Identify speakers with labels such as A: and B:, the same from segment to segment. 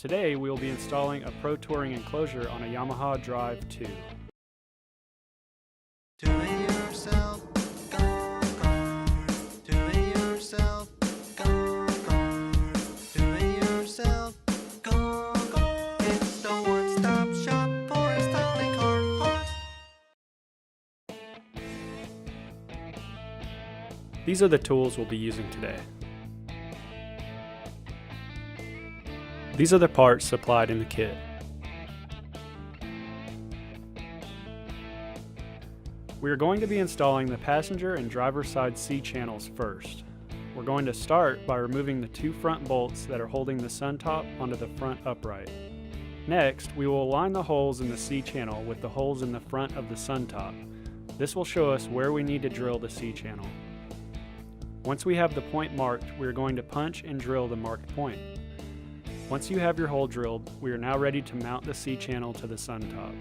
A: Today we will be installing a Pro Touring enclosure on a Yamaha Drive 2.
B: Do it yourself, go, go. Do it yourself, go, go. Do it yourself, go, go. It's the one-stop shop for installing car parts.
A: These are the tools we'll be using today. These are the parts supplied in the kit. We are going to be installing the passenger and driver side C channels first. We're going to start by removing the two front bolts that are holding the sun top onto the front upright. Next, we will align the holes in the C channel with the holes in the front of the sun top. This will show us where we need to drill the C channel. Once we have the point marked, we are going to punch and drill the marked point. Once you have your hole drilled, we are now ready to mount the C channel to the sun top.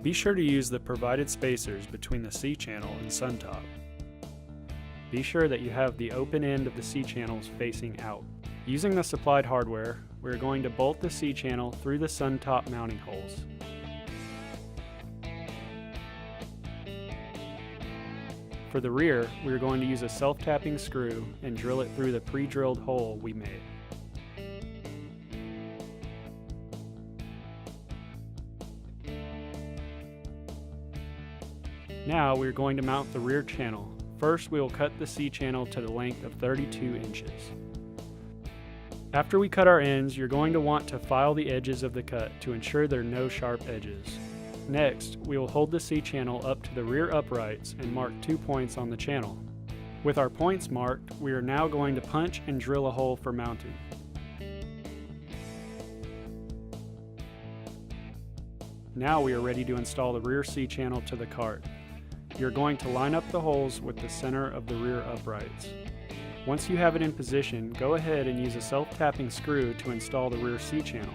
A: Be sure to use the provided spacers between the C channel and sun top. Be sure that you have the open end of the C channels facing out. Using the supplied hardware, we are going to bolt the C channel through the sun top mounting holes. For the rear, we are going to use a self-tapping screw and drill it through the pre-drilled hole we made. Now we are going to mount the rear channel. First, we will cut the C channel to the length of 32 inches. After we cut our ends, you're going to want to file the edges of the cut to ensure there are no sharp edges. Next, we will hold the C channel up to the rear uprights and mark 2 points on the channel. With our points marked, we are now going to punch and drill a hole for mounting. Now we are ready to install the rear C channel to the cart. You're going to line up the holes with the center of the rear uprights. Once you have it in position, go ahead and use a self-tapping screw to install the rear C channel.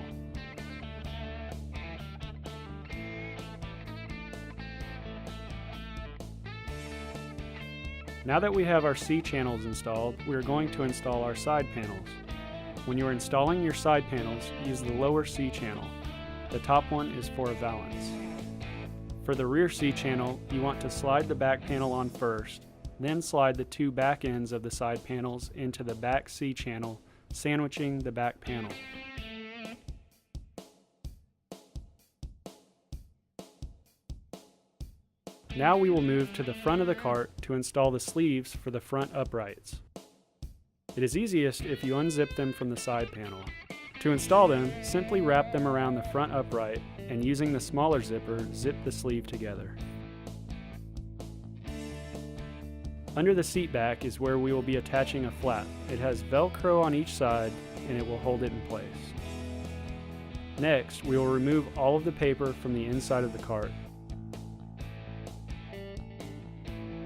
A: Now that we have our C channels installed, we are going to install our side panels. When you are installing your side panels, use the lower C channel. The top one is for a valance. For the rear C channel, you want to slide the back panel on first, then slide the two back ends of the side panels into the back C channel, sandwiching the back panel. Now we will move to the front of the cart to install the sleeves for the front uprights. It is easiest if you unzip them from the side panel. To install them, simply wrap them around the front upright and using the smaller zipper, zip the sleeve together. Under the seat back is where we will be attaching a flap. It has Velcro on each side and it will hold it in place. Next, we will remove all of the paper from the inside of the cart.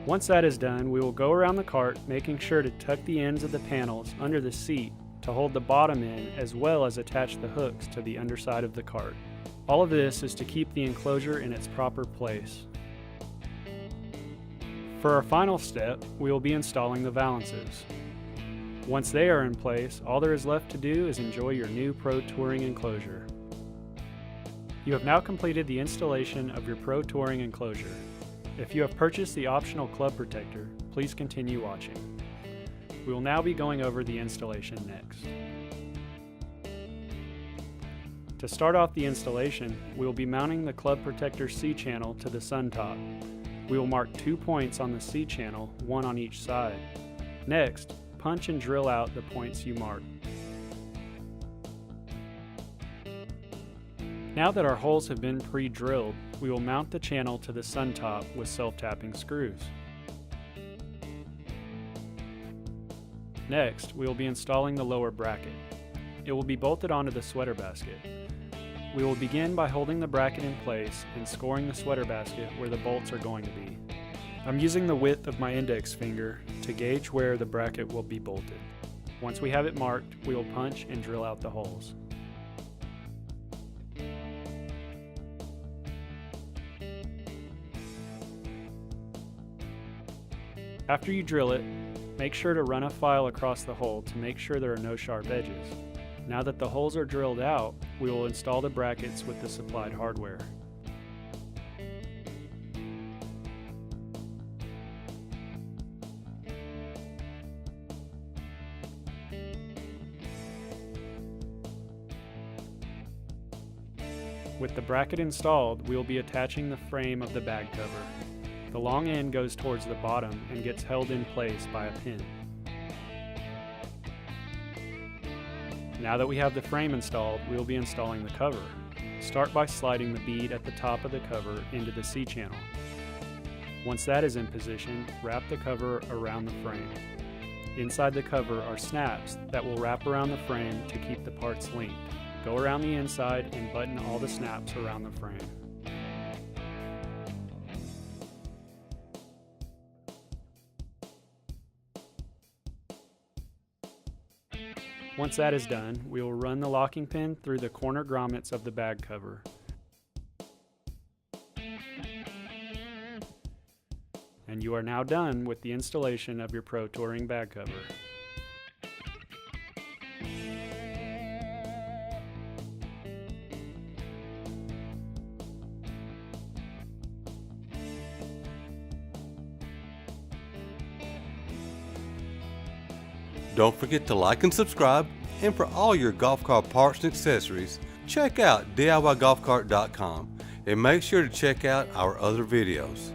A: Once that is done, we will go around the cart, making sure to tuck the ends of the panels under the seat to hold the bottom in, as well as attach the hooks to the underside of the cart. All of this is to keep the enclosure in its proper place. For our final step, we will be installing the valances. Once they are in place, all there is left to do is enjoy your new Pro Touring enclosure. You have now completed the installation of your Pro Touring enclosure. If you have purchased the optional club protector, please continue watching. We will now be going over the installation next. To start off the installation, we will be mounting the club protector C channel to the sun top. We will mark 2 points on the C channel, one on each side. Next, punch and drill out the points you marked. Now that our holes have been pre-drilled, we will mount the channel to the sun top with self-tapping screws. Next, we will be installing the lower bracket. It will be bolted onto the sweater basket. We will begin by holding the bracket in place and scoring the sweater basket where the bolts are going to be. I'm using the width of my index finger to gauge where the bracket will be bolted. Once we have it marked, we will punch and drill out the holes. After you drill it, make sure to run a file across the hole to make sure there are no sharp edges. Now that the holes are drilled out, we will install the brackets with the supplied hardware. With the bracket installed, we will be attaching the frame of the bag cover. The long end goes towards the bottom and gets held in place by a pin. Now that we have the frame installed, we will be installing the cover. Start by sliding the bead at the top of the cover into the C-channel. Once that is in position, wrap the cover around the frame. Inside the cover are snaps that will wrap around the frame to keep the parts linked. Go around the inside and button all the snaps around the frame. Once that is done, we will run the locking pin through the corner grommets of the bag cover. And you are now done with the installation of your Pro Touring bag cover.
C: Don't forget to like and subscribe, and for all your golf cart parts and accessories, check out DIYGolfCart.com and make sure to check out our other videos.